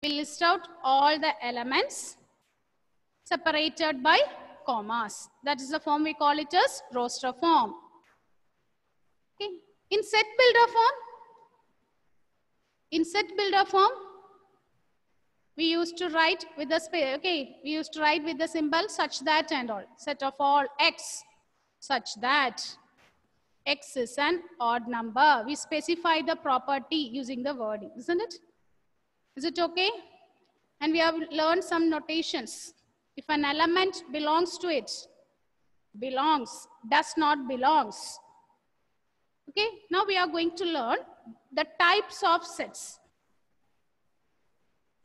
We list out all the elements separated by commas. That is the form we call it as roster form. Okay. In set builder form, we used to write with the we used to write with the symbol such that and all. Set of all x such that x is an odd number. We specify the property using the wording, isn't it? Is it okay? And we have learned some notations. If an element belongs to it, belongs, does not belongs. Okay, now we are going to learn the types of sets.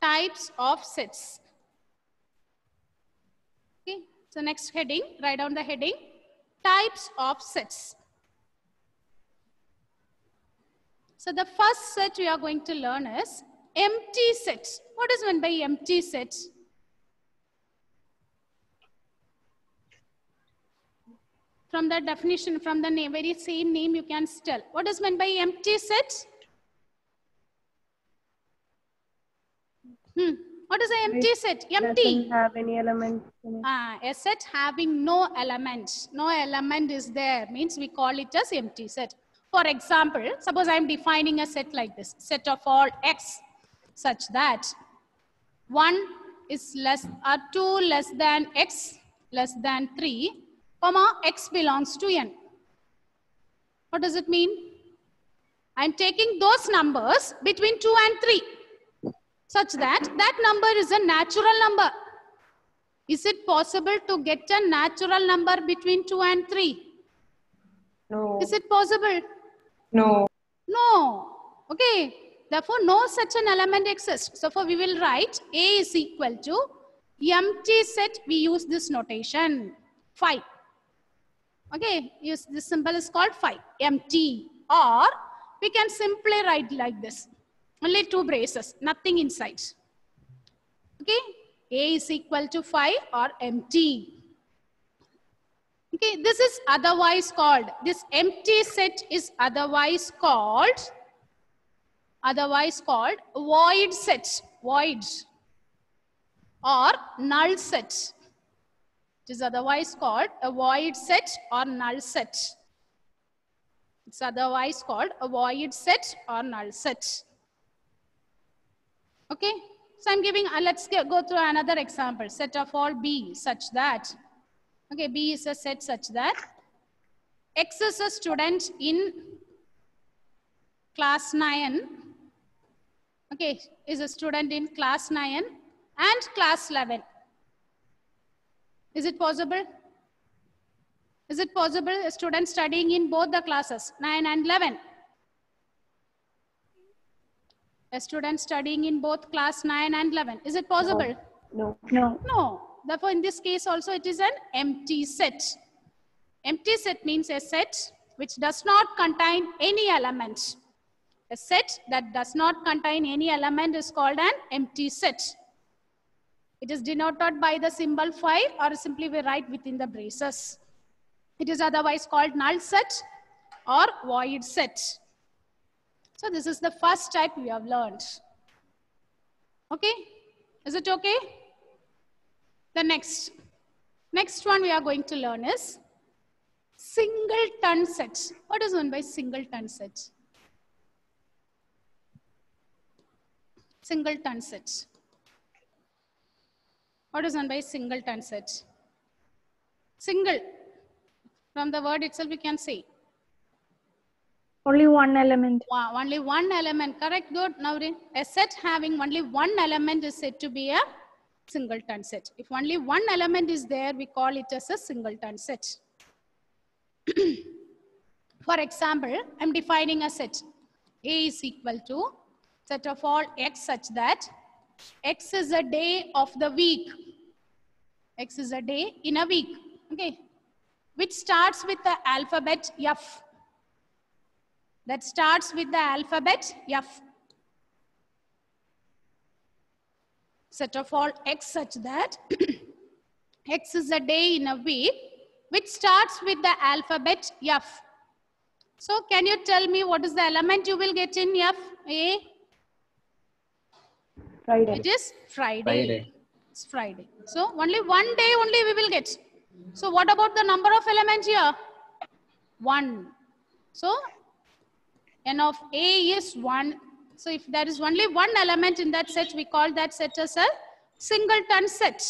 Types of sets. Okay, so next heading, write down the heading, types of sets. So the first set we are going to learn is empty set. What is meant by empty set? From the definition, from the name, very same name you can tell. What is meant by empty set? What is an empty set? Empty. Doesn't have any element in it. A set having no element. No element is there. Means we call it as empty set. For example, suppose I am defining a set like this. Set of all x such that 1 is less or 2 less than x less than 3, comma x belongs to n. What does it mean? I am taking those numbers between 2 and 3 such that that number is a natural number. Is it possible to get a natural number between 2 and 3? No. Is it possible? No. No. Okay. Therefore, no such an element exists. So, we will write A is equal to empty set. We use this notation 5. Okay. Use this symbol is called 5. Empty. Or we can simply write like this. Only 2 braces. Nothing inside. Okay. A is equal to 5 or empty. Okay, this is otherwise called, this empty set is otherwise called void set, void, or null set. It is otherwise called a void set or null set. It's otherwise called a void set or null set. Okay, so I'm giving, let's go through another example. Set of all B such that, okay, B is a set such that X is a student in class 9, okay, is a student in class 9 and class 11. Is it possible? Is it possible a student studying in both the classes, 9 and 11? A student studying in both class 9 and 11. Is it possible? No. No. No. Therefore, in this case also it is an empty set. Empty set means a set which does not contain any element. A set that does not contain any element is called an empty set. It is denoted by the symbol 5 or simply we write within the braces. It is otherwise called null set or void set. So this is the first type we have learned. Okay? Is it okay? The next one we are going to learn is singleton set. What is meant by singleton set? Singleton set. What is meant by singleton set? Single. From the word itself we can say. Only one element. Only one element. Correct. Good. Now a set having only one element is said to be a singleton set. If only one element is there, we call it as a singleton set. For example, I'm defining a set. A is equal to set of all x such that x is a day of the week. X is a day in a week. Okay. Which starts with the alphabet F. That starts with the alphabet F. Set of all x such that x is a day in a week which starts with the alphabet F. So can you tell me what is the element you will get in F? A? Friday. It is Friday. Friday. It's Friday. So only one day only we will get. So what about the number of elements here? 1. So n of A is 1. So if there is only one element in that set, we call that set as a singleton set.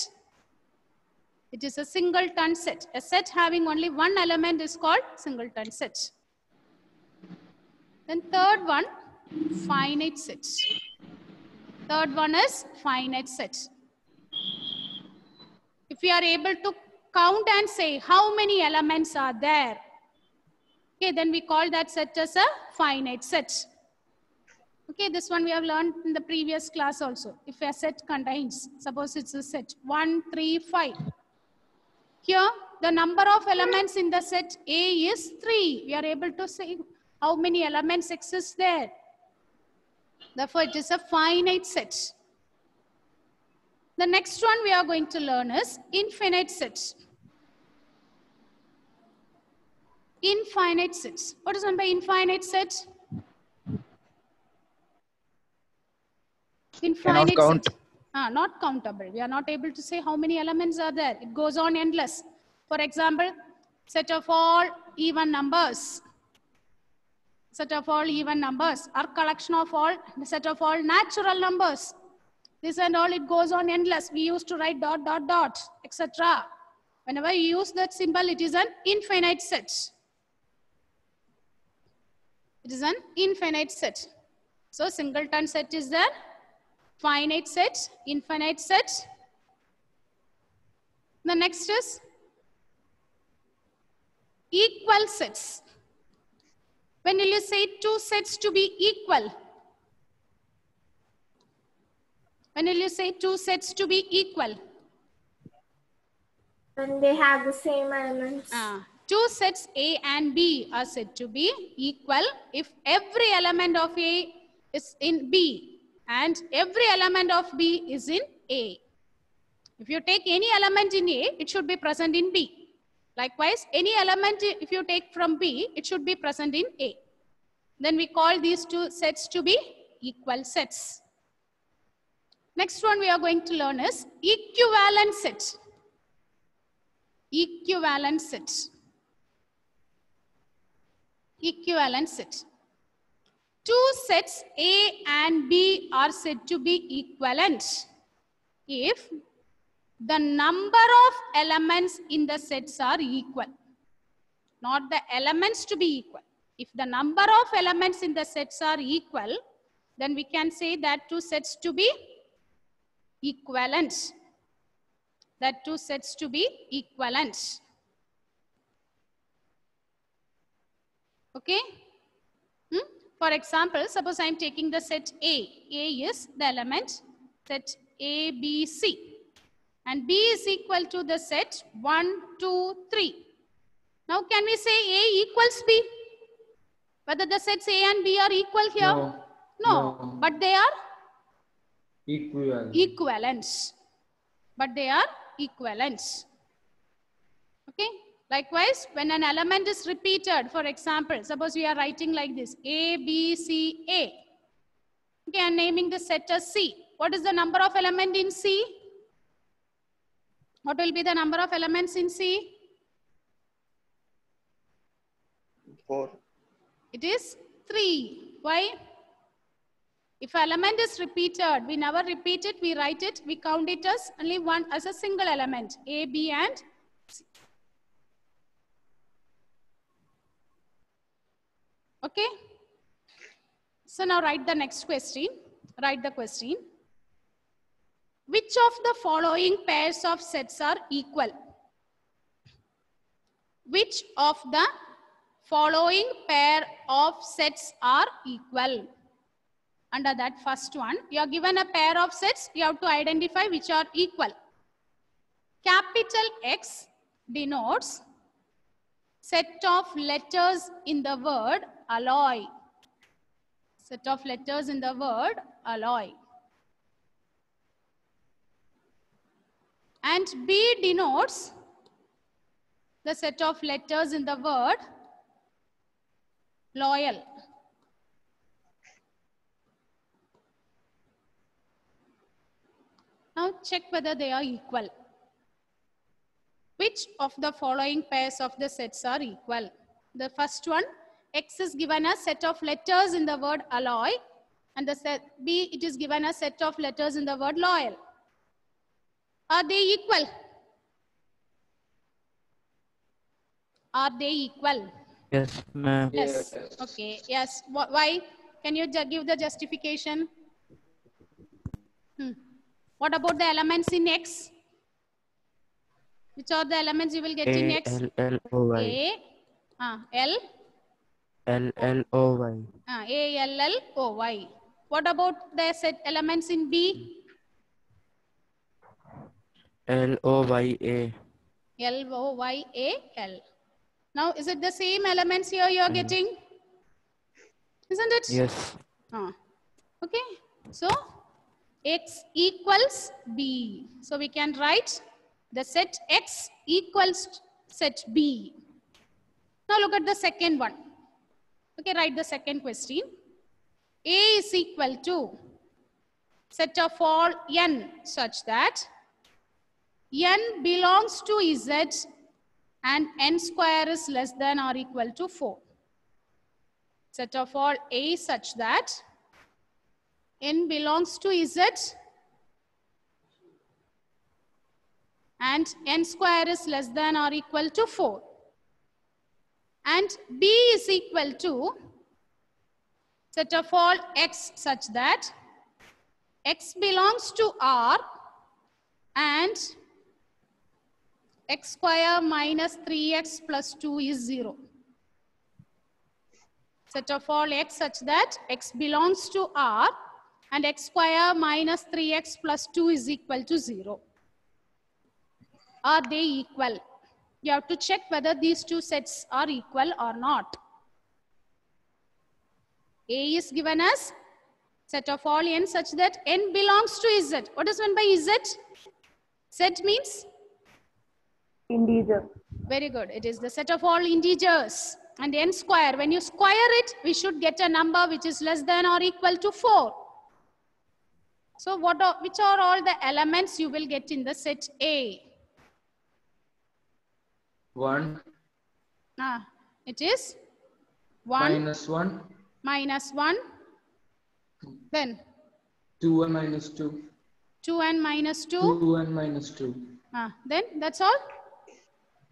It is a singleton set. A set having only one element is called singleton set. Then third one, finite set. Third one is finite set. If we are able to count and say how many elements are there, okay, then we call that set as a finite set. Okay, this one we have learned in the previous class also. If a set contains, suppose it's a set 1, 3, 5. Here, the number of elements in the set A is 3. We are able to say how many elements exist there. Therefore, it is a finite set. The next one we are going to learn is infinite set. Infinite sets. What is meant by infinite set? Infinite count. set. Not countable. We are not able to say how many elements are there. It goes on endless. For example, set of all even numbers. Set of all even numbers or collection of all, set of all natural numbers. This and all, it goes on endless. We used to write dot, dot, dot, etc. Whenever you use that symbol, it is an infinite set. It is an infinite set. So singleton set is there. Finite set, infinite set. The next is equal sets. When will you say two sets to be equal? When will you say two sets to be equal? When they have the same elements. Two sets A and B are said to be equal if every element of A is in B and every element of B is in A. If you take any element in A, it should be present in B. Likewise, any element if you take from B, it should be present in A. Then we call these two sets to be equal sets. Next one we are going to learn is equivalent set. Equivalent set. Equivalent set. Two sets A and B are said to be equivalent if the number of elements in the sets are equal. Not the elements to be equal. If the number of elements in the sets are equal, then we can say that two sets to be equivalent. That two sets to be equivalent. Okay? For example, suppose I am taking the set A. A is the element, set A, B, C. And B is equal to the set 1, 2, 3. Now can we say A equals B? Whether the sets A and B are equal here? No. But they are equivalent. But they are equivalent. Okay? Likewise, when an element is repeated, for example, suppose we are writing like this, A, B, C, A. Okay, I am naming the set as C. What is the number of element in C? What will be the number of elements in C? 4. It is 3. Why? If an element is repeated, we never repeat it, we write it, we count it as only one, as a single element, A, B and C. Okay? So now write the next question. Write the question. Which of the following pairs of sets are equal? Which of the following pair of sets are equal? Under that first one, you are given a pair of sets. You have to identify which are equal. Capital X denotes set of letters in the word alloy. Set of letters in the word alloy. And B denotes the set of letters in the word loyal. check whether they are equal. Which of the following pairs of the sets are equal? The first one, X is given a set of letters in the word alloy, and the set B, it is given a set of letters in the word loyal. Are they equal? Are they equal? Yes, ma'am. Yes. Okay. Yes. Why? Can you give the justification? What about the elements in X? Which are the elements you will get in X? A-L-L-O-Y. L. L-L-O-Y. A-L-L-O-Y. What about the set elements in B? L-O-Y-A. L-O-Y-A-L. Now, is it the same elements here you are getting? Isn't it? Yes. Okay. So, X equals B. So, we can write the set X equals set B. Now, look at the second one. Okay, write the second question. A is equal to set of all n such that n belongs to Z and n square is less than or equal to 4. Set of all A such that n belongs to Z and n square is less than or equal to 4. And B is equal to set of all X such that X belongs to R and X square minus 3X plus 2 is 0. Set of all X such that X belongs to R and X square minus 3X plus 2 is equal to 0. Are they equal? You have to check whether these two sets are equal or not. A is given as set of all n such that n belongs to Z. What is meant by Z? Z means? Integer. Very good. It is the set of all integers. And n square, when you square it, we should get a number which is less than or equal to 4. So which are all the elements you will get in the set A? 1. It is 1. Minus 1. Minus 1. Then 2 and minus 2. 2 and minus 2. 2 and minus 2. Then that's all?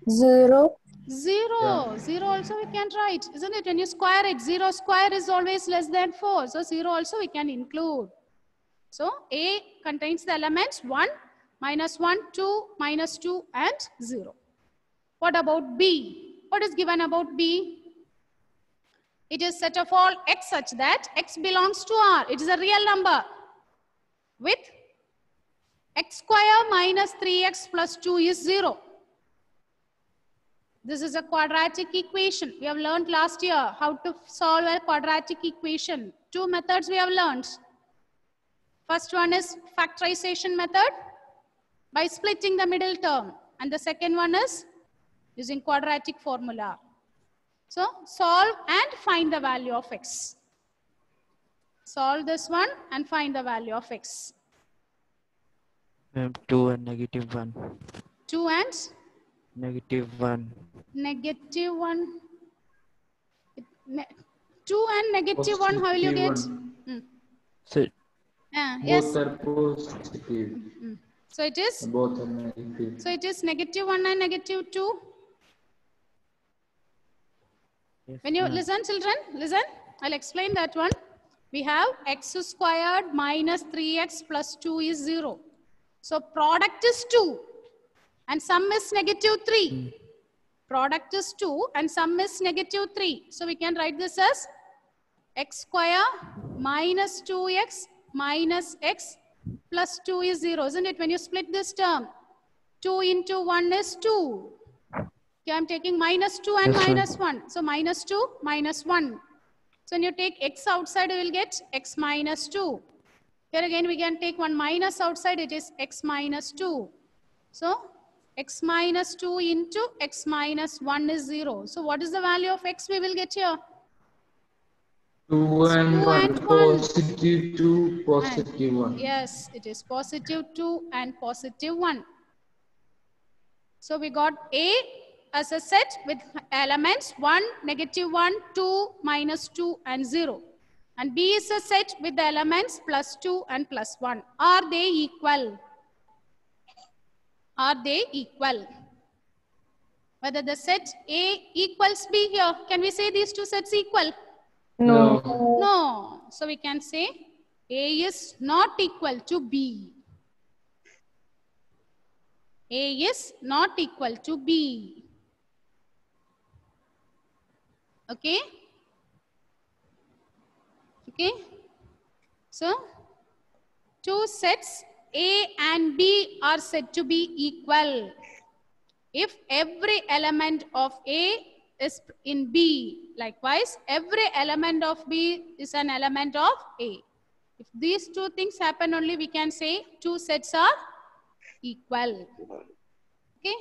0. 0. Yeah. 0 also we can write, isn't it? When you square it, 0 square is always less than 4. So 0 also we can include. So A contains the elements 1, minus 1, 2, minus 2 and 0. What about B? What is given about B? It is set of all X such that X belongs to R. It is a real number with X square minus 3X plus 2 is 0. This is a quadratic equation. We have learned last year how to solve a quadratic equation. 2 methods we have learned. First one is factorization method by splitting the middle term. And the second one is using quadratic formula. So solve and find the value of X. Solve this one and find the value of X. 2 and negative 1. 2 and? Negative 1. Negative 1. 2 and negative 1, how will you get? So, Yes. Both are positive. So it is? Both are negative. So it is negative 1 and negative 2. yes, When you ma'am. listen, children, listen. I'll explain that one. We have x squared minus 3x plus 2 is 0. So product is 2 and sum is negative 3. Product is 2 and sum is negative 3. So we can write this as x square minus 2x minus x plus 2 is 0. Isn't it? When you split this term, 2 into 1 is 2. Okay, I'm taking minus 2 and Yes, minus 1. So minus 2, minus 1. So when you take x outside, you will get x minus 2. Here again, we can take one minus outside. It is x minus 2. So x minus 2 into x minus 1 is 0. So what is the value of x we will get here? 2 and 2 1. and 1. Positive 2, And positive 1. yes, it is positive 2 and positive 1. So we got A as a set with elements 1, -1, 2, -2 and 0. And B is a set with the elements +2 and +1. Are they equal? Are they equal? Whether the set A equals B here. Can we say these two sets equal? No. No. So we can say A is not equal to B. A is not equal to B. Okay? Okay? So, two sets A and B are said to be equal if every element of A is in B. Likewise, every element of B is an element of A. If these two things happen only, we can say two sets are equal. Okay?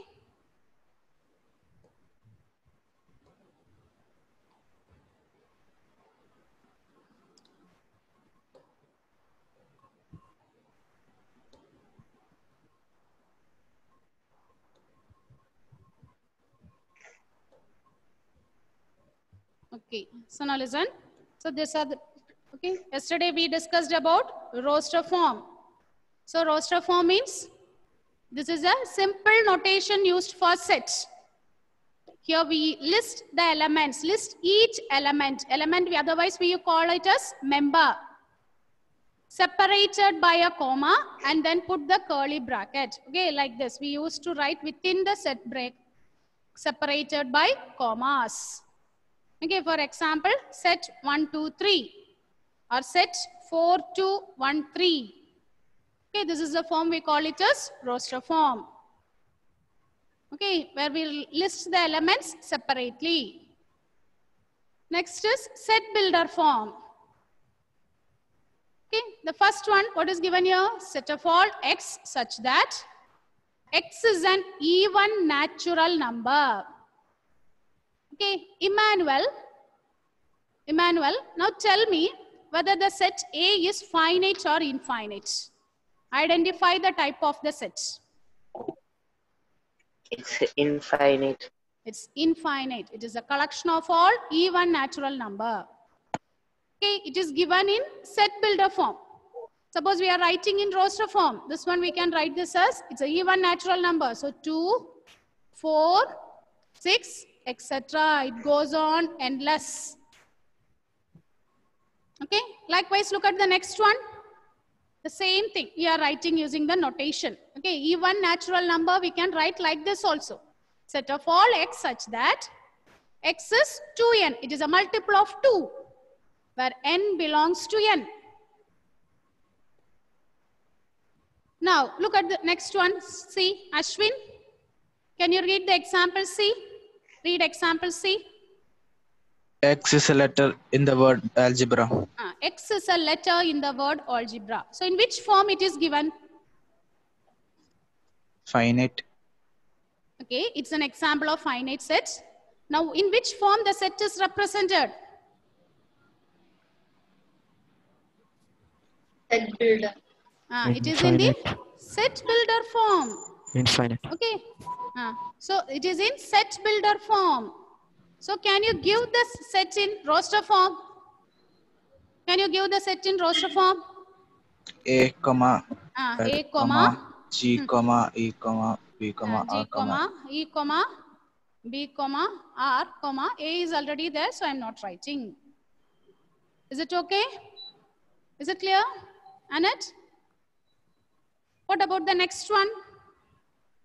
Okay, so now listen. So these are the, okay, yesterday we discussed about roster form. So roster form means this is a simple notation used for sets. Here we list the elements, list each element. Element, otherwise we call it as member. Separated by a comma and then put the curly bracket. Okay, like this. We used to write within the set break, separated by commas. Okay, for example, set 1, 2, 3 or set 4, 2, 1, 3. Okay, this is the form we call it as roster form. Okay, where we list the elements separately. Next is set builder form. Okay, the first one, what is given here? Set of all x such that x is an even natural number. Okay, Emmanuel, now tell me whether the set A is finite or infinite. Identify the type of the set. It's infinite. It's infinite. It is a collection of all even natural number. Okay, it is given in set builder form. Suppose we are writing in roster form. This one we can write this as, it's an even natural number. So 2, 4, 6, etc. It goes on endless. Okay, likewise look at the next one. The same thing, we are writing using the notation. Okay, even natural number we can write like this also. Set of all x such that x is 2n. It is a multiple of 2 where n belongs to n. Now look at the next one. See, Ashwin, can you read the example C? Read example C. X is a letter in the word algebra. X is a letter in the word algebra. So in which form it is given? Finite. Okay, it's an example of finite set. Now in which form the set is represented? Set builder. It is in the set builder form. Infinite. Okay, so it is in set builder form. So can you give the set in roster form? Can you give the set in roster form? A, comma, A, comma, G, comma, E, comma, B, comma, G, R, comma. E, comma, B, comma, R, comma. A is already there, so I'm not writing. Is it okay? Is it clear, Annette? What about the next one?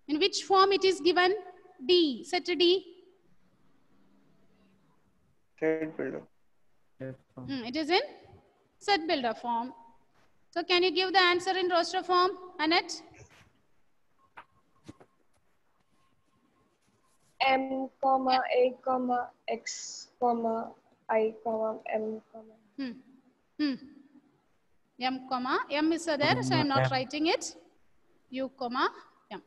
In which form it is given? D, set D. Set builder. It is in set builder form. So can you give the answer in roster form, Annette? M, comma, A, comma, X, comma, I, comma, M, comma. M, comma, M is there, so I'm not writing it. U, comma, M.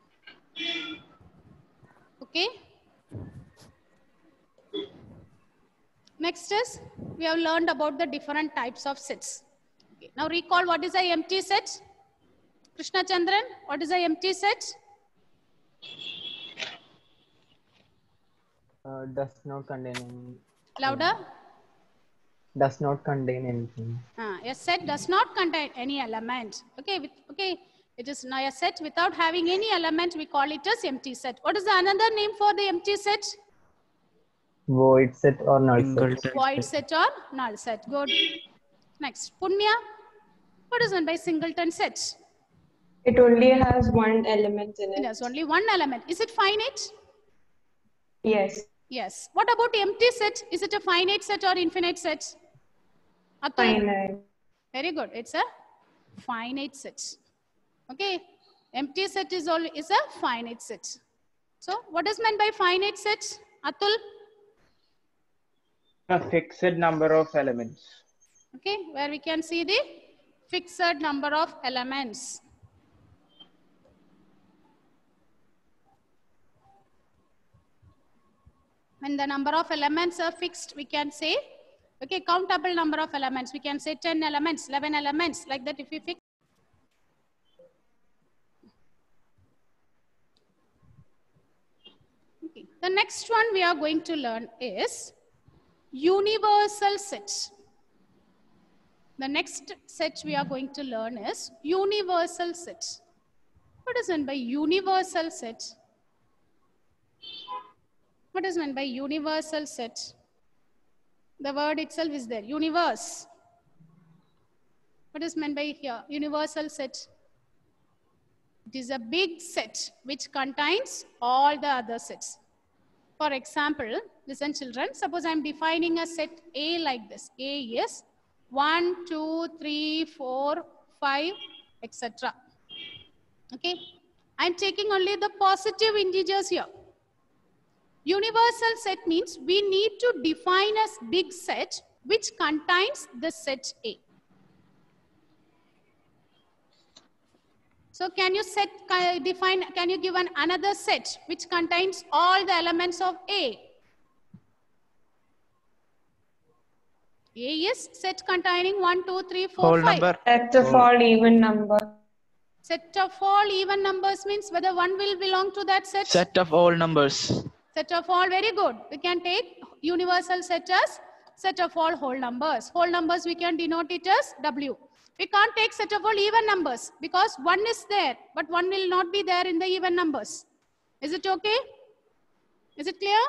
Okay. Next is, we have learned about the different types of sets. Okay. Now recall what is a empty set? Krishna Chandran, what is a empty set? Does not contain any. Louder. Does not contain anything. A set does not contain any element. Okay, okay. It is now a set without having any element. We call it as empty set. What is the another name for the empty set? Void set or null set. Singleton Void set or null set. Good. Next, Punya. What is meant by singleton set? It only has one element in It it. has only one element. Is it finite? Yes. Yes. What about empty set? Is it a finite set or infinite set? Atul? Finite. Very good. It's a finite set. Okay. Empty set is a finite set. So what is meant by finite set? Atul? A fixed number of elements. Okay. Where we can see the fixed number of elements. When the number of elements are fixed, we can say, okay, countable number of elements. We can say 10 elements, 11 elements, like that if we fix. Okay. The next one we are going to learn is universal set. The next set we are going to learn is universal set. What is meant by universal set? What is meant by universal set? The word itself is there, universe. What is meant by here? Universal set. It is a big set which contains all the other sets. For example, listen children, suppose I am defining a set A like this. A is 1, 2, 3, 4, 5, etc. Okay. I am taking only the positive integers here. Universal set means we need to define a big set which contains the set A. So can you can you give another set which contains all the elements of A? A is set containing 1, 2, 3, 4, Whole 5. number. Set of all even number. Set of all even numbers means whether one will belong to that set. Set of all numbers. Set of all, very good. We can take universal set as set of all whole numbers. Whole numbers we can denote it as W. We can't take set of all even numbers because one is there, but one will not be there in the even numbers. Is it okay? Is it clear?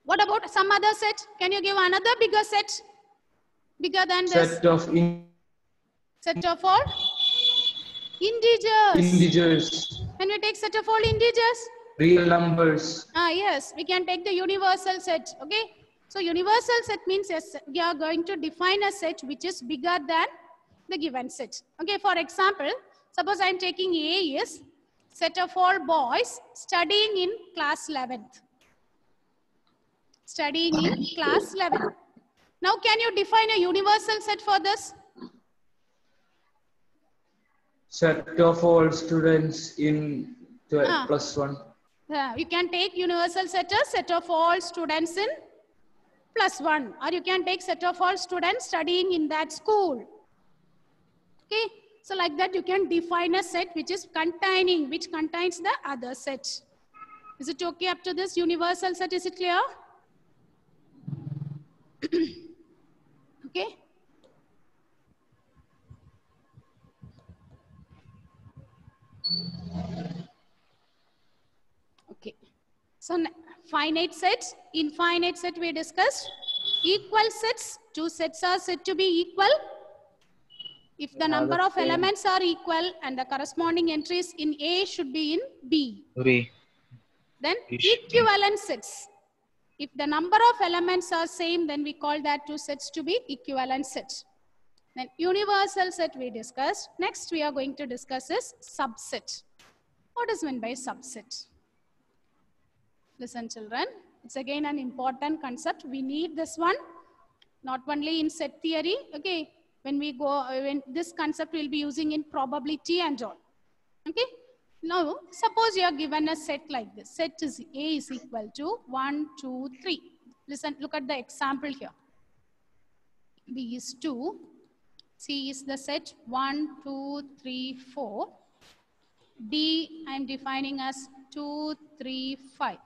What about some other set? Can you give another bigger set? Bigger than this? Set of all integers. Integers. Can we take set of all integers? Real numbers. Yes, we can take the universal set. Okay. So universal set means yes, we are going to define a set which is bigger than the given set. Okay. For example, suppose I am taking A is set of all boys studying in class 11th. Studying in class 11th. Now can you define a universal set for this? Set of all students in 12 plus 1. You can take universal set as set of all students in plus 1, or you can take set of all students studying in that school. Okay, so like that you can define a set which is which contains the other set. Is it okay up to this universal set? Is it clear? Okay. Okay. So finite sets, infinite set we discussed. Equal sets, two sets are said to be equal if the number of elements are equal and the corresponding entries in A should be in B. Then equivalent sets. If the number of elements are same, then we call that two sets to be equivalent sets. Then universal set we discussed. Next we are going to discuss is subset. What is meant by subset? Listen children, it's again an important concept. We need this one, not only in set theory. Okay, when this concept we'll be using in probability and all. Okay, now suppose you are given a set like this. Set is A is equal to 1, 2, 3. Listen, look at the example here. B is 2. C is the set 1, 2, 3, 4. D I am defining as 2, 3, 5.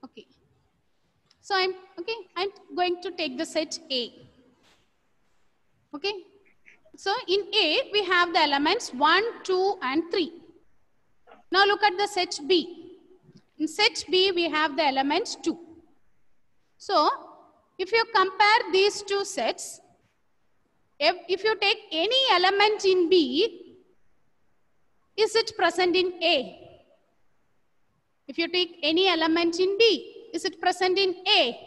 Okay. So I'm going to take the set A. Okay. So in A we have the elements 1, 2 and 3. Now look at the set B. In set B we have the elements 2. So if you compare these two sets, if you take any element in B, is it present in A? If you take any element in B, is it present in A?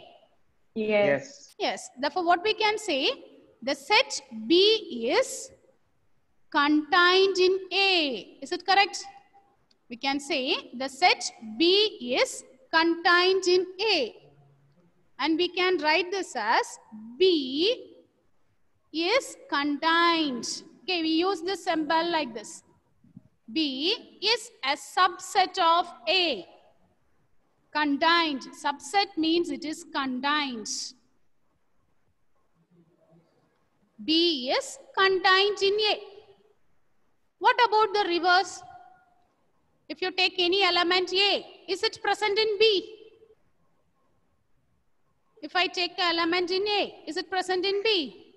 Yes. Yes. Therefore, what we can say, the set B is contained in A. Is it correct? We can say the set B is contained in A. And we can write this as B is contained. Okay, we use this symbol like this. B is a subset of A. Contained. Subset means it is contained. B is contained in A. What about the reverse? If you take any element A, is it present in B? If I take the element in A, is it present in B?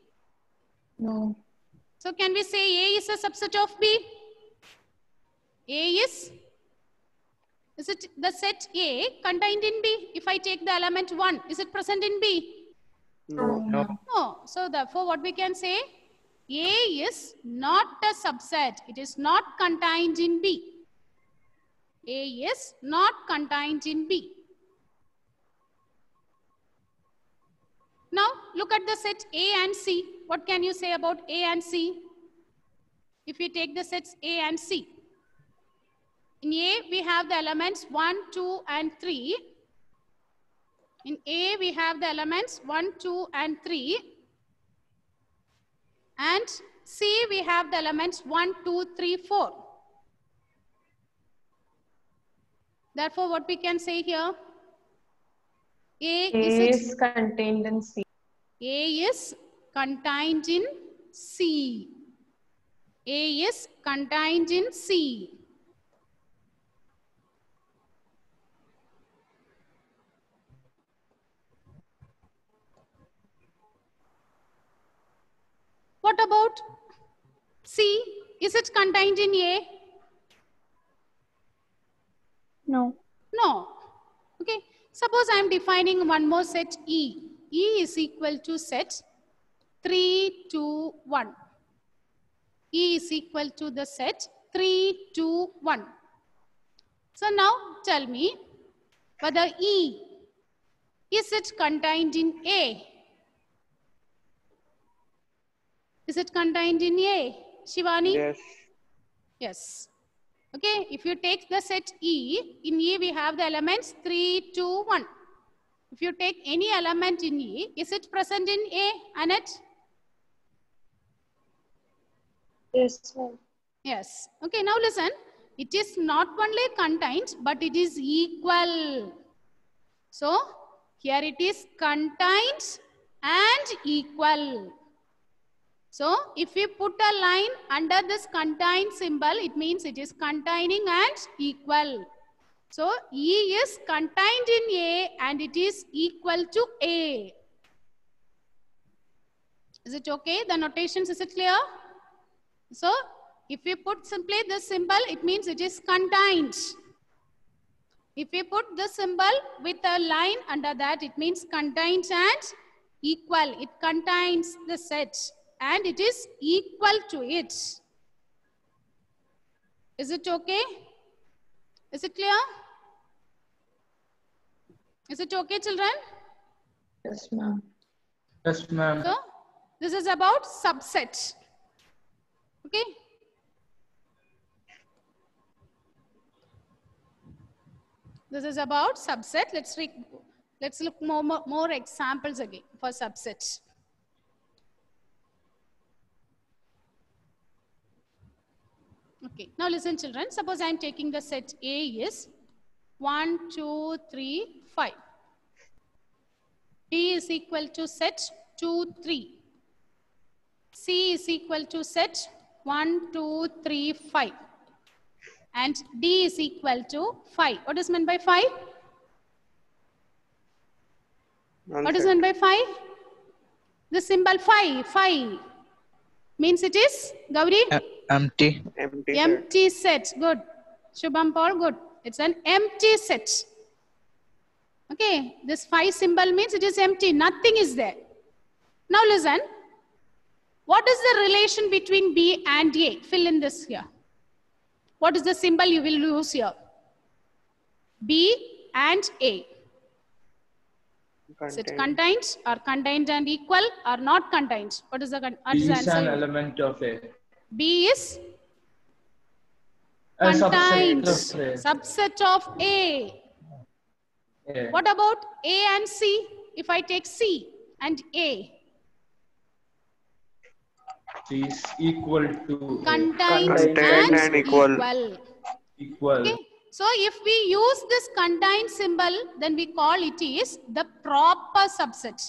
No. So can we say A is a subset of B? A is it the set A contained in B? If I take the element 1, is it present in B? No. No. So therefore what we can say, A is not a subset. It is not contained in B. A is not contained in B. Now look at the set A and C. What can you say about A and C? If we take the sets A and C. In A we have the elements 1, 2 and 3. In A we have the elements 1, 2 and 3. And C we have the elements 1, 2, 3, 4. Therefore what we can say here? A is contained in C. A is contained in C. A is contained in C. What about C? Is it contained in A? No. No. Okay. Suppose I am defining one more set E. E is equal to set 3, 2, 1. E is equal to the set 3, 2, 1. So now tell me whether E, is it contained in A? Is it contained in A? Shivani? Yes. Yes. Okay, if you take the set E, in E we have the elements 3, 2, 1. If you take any element in E, is it present in A, Annette? Yes, ma'am. Yes. Okay, now listen. It is not only contained, but it is equal. So, here it is contained and equal. So, if we put a line under this contained symbol, it means it is containing and equal. So, E is contained in A and it is equal to A. Is it okay? The notations, is it clear? So, if we put simply this symbol, it means it is contained. If we put this symbol with a line under that, it means contains and equal. It contains the set and it is equal to it. Is it okay? Is it clear? Is it okay, children? Yes, ma'am. Yes, ma'am. So, this is about subset. Okay? This is about subset. Let's look more examples again for subsets. Okay. Now listen, children. Suppose I am taking the set A is 1, 2, 3, 5. B is equal to set 2, 3. C is equal to set 1, 2, 3, 5. And D is equal to 5. What is meant by 5? What is meant by 5? The symbol 5 means it is, Gauri? Empty. Empty set. Good. Shubham Paul, good. It's an empty set. Okay, this 5 symbol means it is empty. Nothing is there. Now listen. What is the relation between B and A? Fill in this here. What is the symbol you will use here? B and A. Is it contained or contained and equal or not contained? What is the B is an element of A. B is A contained. subset Subset of A. A. What about A and C? If I take C and A. Is equal to Contained and equal. Okay. So if we use this contained symbol, then we call it is the proper subset.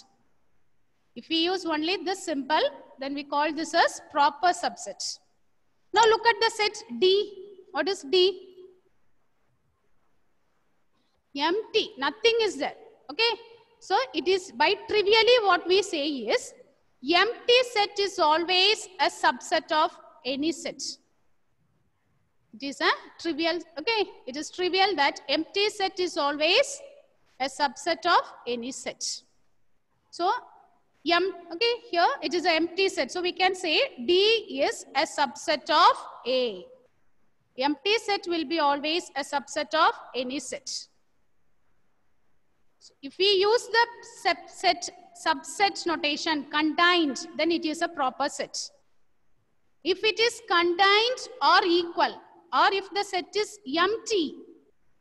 If we use only this symbol, then we call this as proper subset. Now look at the set D. What is D? Empty. Nothing is there. Okay. So it is by trivially what we say is empty set is always a subset of any set. It is a trivial, okay, it is trivial that empty set is always a subset of any set. So, okay, here it is an empty set. So, we can say D is a subset of A. Empty set will be always a subset of any set. So, if we use the subset notation contained, then it is a proper set. If it is contained or equal, or if the set is empty,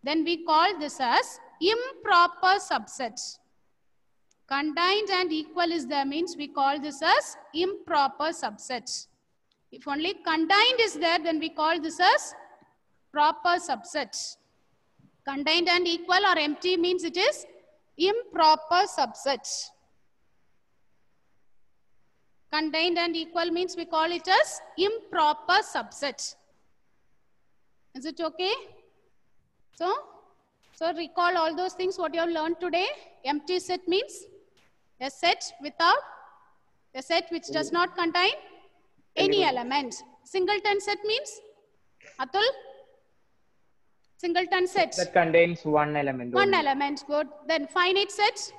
then we call this as improper subset. Contained and equal is there means we call this as improper subset. If only contained is there, then we call this as proper subset. Contained and equal or empty means it is improper subset. Contained and equal means we call it as improper subset. Is it okay? So recall all those things what you have learned today. Empty set means a set without, a set which does not contain any element. Singleton set means, Atul? Singleton set. That contains one element. One element, good. Then finite set.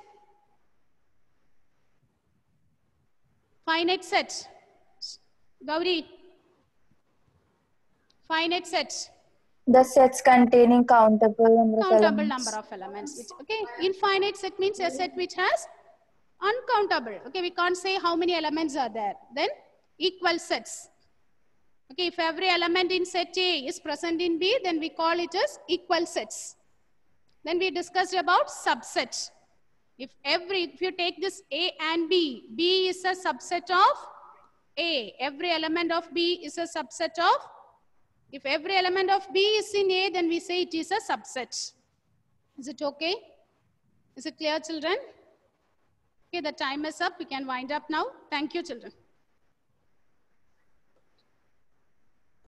Finite set. Gauri. Finite set. The sets containing countable number of elements. Which, okay, infinite set means a set which has uncountable. Okay, we can't say how many elements are there. Then equal sets. Okay, if every element in set A is present in B, then we call it as equal sets. Then we discussed about subset. If you take this A and B, B is a subset of A. Every element of B is a subset of. If every element of B is in A, then we say it is a subset. Is it okay? Is it clear, children? Okay, the time is up. We can wind up now. Thank you, children.